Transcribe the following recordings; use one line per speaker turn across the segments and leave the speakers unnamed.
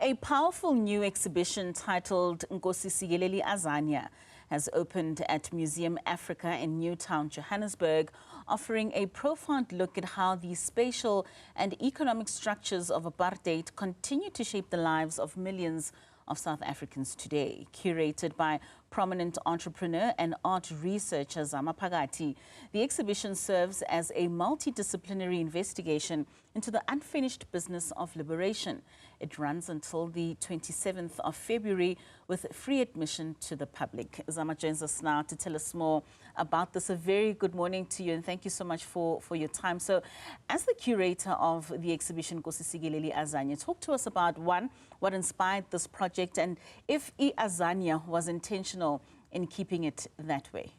A powerful new exhibition titled Nkosi Sikelel iAzania has opened at Newzroom Afrika in Newtown, Johannesburg, offering a profound look at how the spatial and economic structures of apartheid continue to shape the lives of millions of South Africans today. Curated by prominent entrepreneur and art researcher Zama Phakathi, the exhibition serves as a multidisciplinary investigation into the unfinished business of liberation. It runs until the 27th of February with free admission to the public. Zama joins us now to tell us more about this. A very good morning to you and thank you so much for your time. So as the curator of the exhibition Nkosi Sikelel iAzania, talk to us about, one, what inspired this project and if iAzania was intentional in keeping it that way.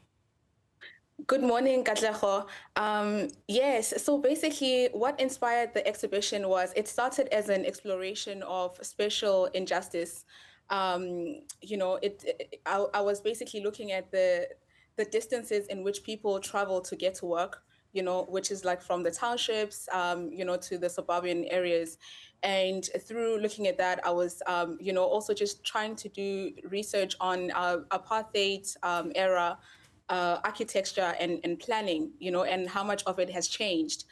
Good morning, Katleho. Yes, so basically what inspired the exhibition was it started as an exploration of spatial injustice. You know, I was basically looking at the distances in which people travel to get to work, you know, which is like from the townships, you know, to the suburban areas. And through looking at that, I was, you know, also just trying to do research on apartheid era architecture and planning, you know, and how much of it has changed,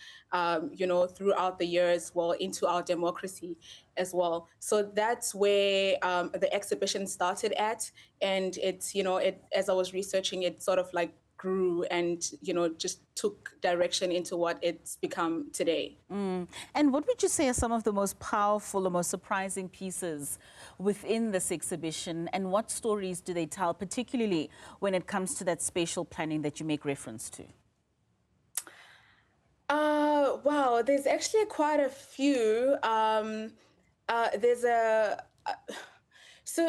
you know, throughout the years, well, into our democracy as well. So that's where the exhibition started at. And it's, you know, as I was researching, it sort of like grew and, you know, just took direction into what it's become today.
And what would you say are some of the most powerful or most surprising pieces within this exhibition, and what stories do they tell, particularly when it comes to that spatial planning that you make reference to?
Wow, there's actually quite a few. There's a...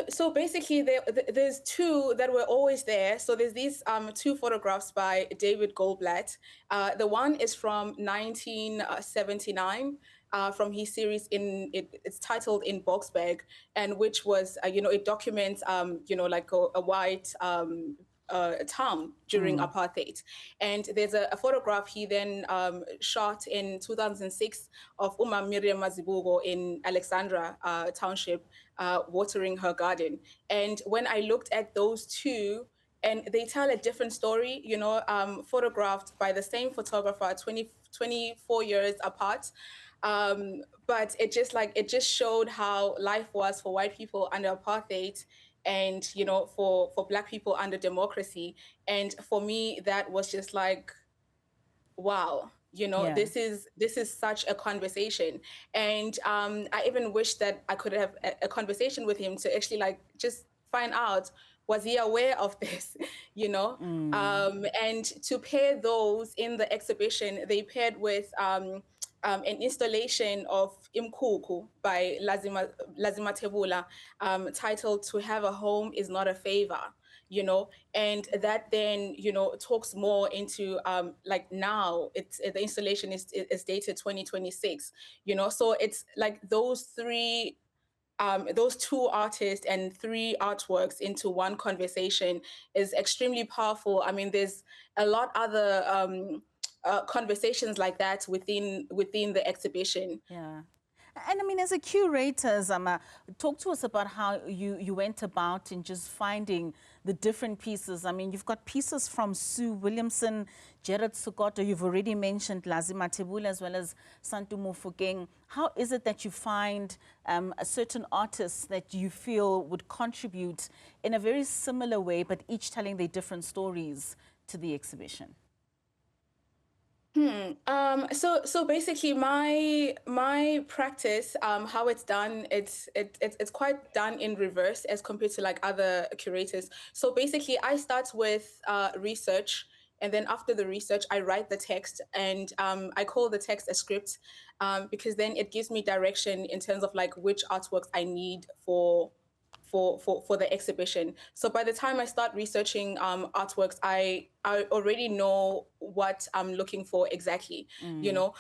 So basically, there's two that were always there. So there's these two photographs by David Goldblatt. The one is from 1979. From his series it's titled In Boxbag, and which was you know, it documents you know, like a white town during apartheid. And there's a photograph he then shot in 2006 of Uma Miriam Mazibuko in Alexandra Township, watering her garden. And when I looked at those two, and they tell a different story, you know, photographed by the same photographer 24 years apart. But it just showed how life was for white people under apartheid, and you know, for Black people under democracy. And for me, that was just like, wow, you know,
Yeah.
this is such a conversation. And I even wish that I could have a conversation with him to actually like just find out, was he aware of this, you know? And to pair those in the exhibition, they paired with an installation of Imkuku by Lazima Tebula, titled "To Have a Home Is Not a Favor," you know, and that then, you know, talks more into like now the installation is dated 2026, you know, so it's like those two artists and three artworks into one conversation is extremely powerful. I mean, there's a lot other conversations like that within the exhibition.
Yeah. And I mean, as a curator, Zama, talk to us about how you went about in just finding the different pieces. I mean, you've got pieces from Sue Williamson, Jared Sokoto, you've already mentioned Lazima Tebula, as well as Santu Mofokeng. How is it that you find a certain artists that you feel would contribute in a very similar way, but each telling their different stories to the exhibition?
So basically my practice, how it's done, it's quite done in reverse as compared to like other curators. So basically I start with research, and then after the research I write the text, and I call the text a script, because then it gives me direction in terms of like which artworks I need for the exhibition. So by the time I start researching artworks, I already know what I'm looking for exactly. You know,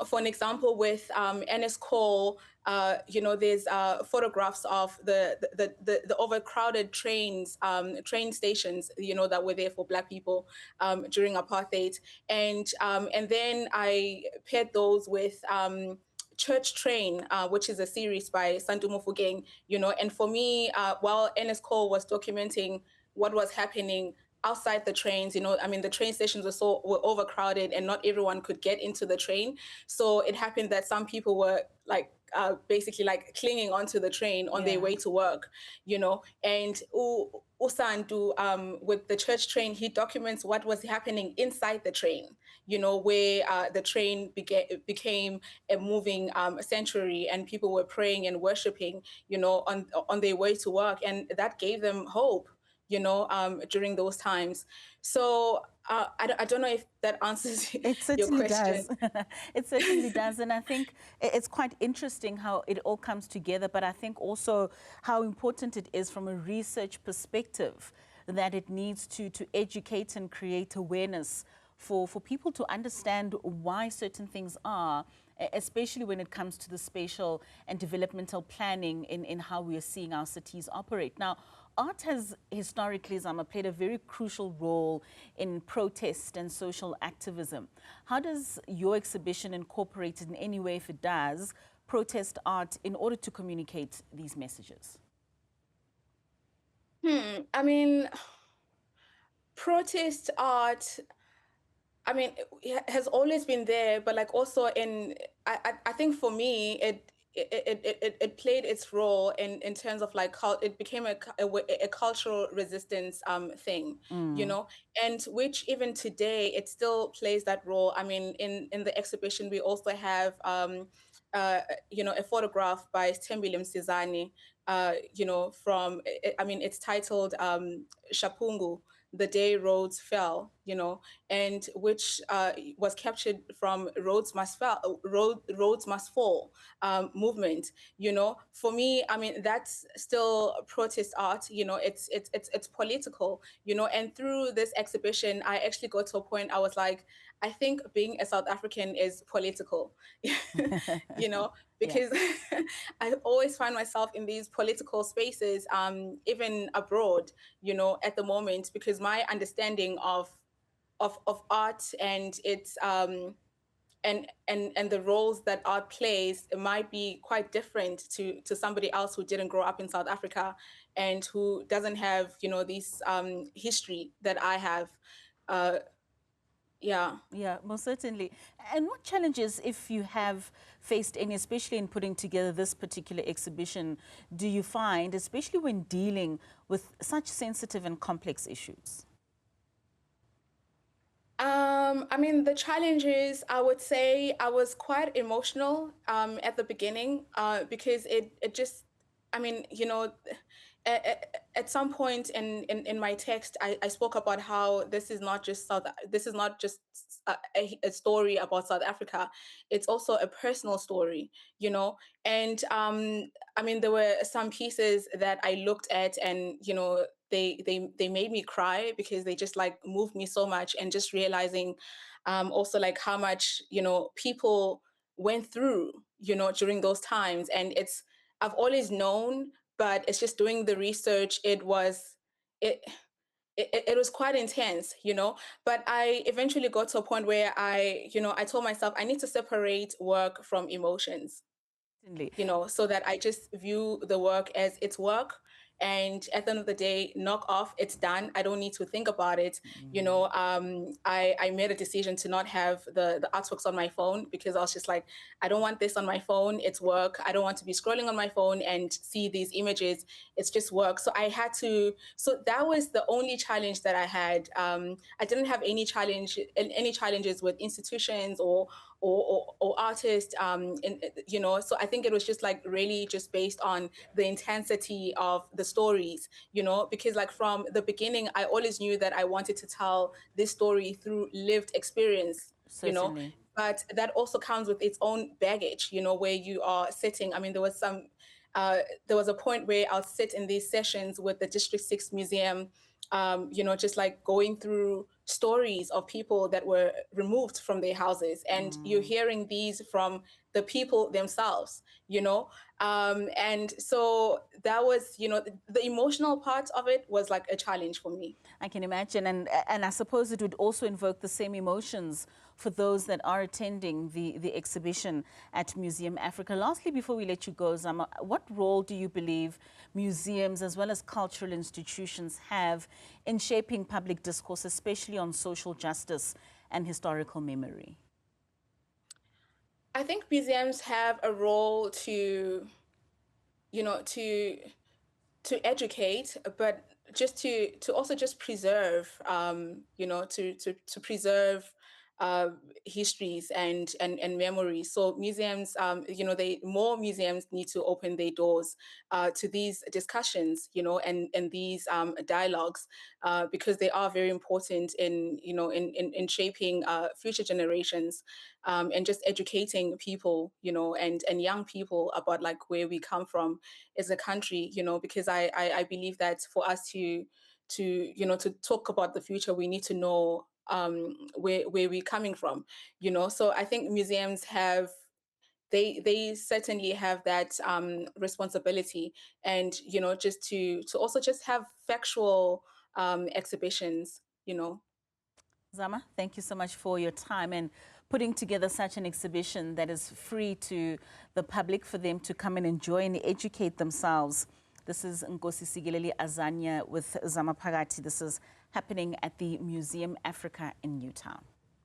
for an example, with Ernest Cole, you know, there's photographs of the overcrowded train stations, you know, that were there for Black people during apartheid, and then I paired those with Church Train, which is a series by Santu Mofokeng, and for me, while Ernest Cole was documenting what was happening outside the trains, the train stations were overcrowded and not everyone could get into the train. So it happened that some people were like basically like clinging onto the train on their way to work, and Usandu, with the Church Train, he documents what was happening inside the train, where the train became a moving sanctuary, and people were praying and worshiping, on their way to work, and that gave them hope, during those times. So I don't know if that answers
It
your
certainly
question.
does. It certainly does. And I think it's quite interesting how it all comes together, but I think also how important it is from a research perspective that it needs to educate and create awareness for people to understand why certain things are, especially when it comes to the spatial and developmental planning in how we are seeing our cities operate. Now, art has historically, Zama, played a very crucial role in protest and social activism. How does your exhibition incorporate in any way, if it does, protest art in order to communicate these messages?
I mean, protest art, it has always been there, but like also I think for me, it played its role in terms of like it became a cultural resistance thing, and which even today it still plays that role. I mean, in the exhibition we also have a photograph by Thembile Msizane, from it's titled Shapungu, the day Rhodes fell, and which was captured from Rhodes Must Fall movement. For me, that's still protest art. It's political. And through this exhibition, I actually got to a point I was like, I think being a South African is political, because I always find myself in these political spaces, even abroad, at the moment, because my understanding of art and its and the roles that art plays, it might be quite different to somebody else who didn't grow up in South Africa and who doesn't have this history that I have. Yeah.
Yeah, most certainly. And what challenges, if you have faced any, especially in putting together this particular exhibition, do you find, especially when dealing with such sensitive and complex issues?
The challenges, I would say I was quite emotional at the beginning because it just, I mean, you know, at some point in my text, I spoke about how this is not just a story about South Africa. It's also a personal story, and there were some pieces that I looked at and, they made me cry because they just like moved me so much, and just realizing also like how much, people went through, during those times. And I've always known, but it's just doing the research. It it was quite intense, but I eventually got to a point where I told myself I need to separate work from emotions,
Certainly.
so that I just view the work as it's work. And at the end of the day, knock off, it's done. I don't need to think about it. I made a decision to not have the artworks on my phone, because I was just like, I don't want this on my phone. It's work. I don't want to be scrolling on my phone and see these images. It's just work. So that was the only challenge that I had. I didn't have any challenges with institutions or artists, so I think it was just like really just based on the intensity of the stories, because like from the beginning I always knew that I wanted to tell this story through lived experience,
Certainly.
but that also comes with its own baggage, where you are sitting. There was a point where I'll sit in these sessions with the District 6 Museum, just like going through stories of people that were removed from their houses. And you're hearing these from the people themselves, and so that was, the emotional part of it was like a challenge for me.
I can imagine, and I suppose it would also invoke the same emotions for those that are attending the exhibition at Museum Africa. Lastly, before we let you go, Zama, what role do you believe museums as well as cultural institutions have in shaping public discourse, especially on social justice and historical memory?
I think museums have a role to, you know, to educate, but just to also just preserve, to preserve uh, histories and memories. So museums, more museums need to open their doors to these discussions, and these dialogues, because they are very important in shaping future generations, and just educating people, and young people about like where we come from as a country, because I believe that for us to talk about the future, we need to know where we're coming from, So I think museums have they certainly have that responsibility, and just to also just have factual exhibitions.
Zama, thank you so much for your time and putting together such an exhibition that is free to the public for them to come and enjoy and educate themselves. This is Nkosi Sikelel iAzania with Zama Phakathi. This is happening at the Museum Afrika in Newtown.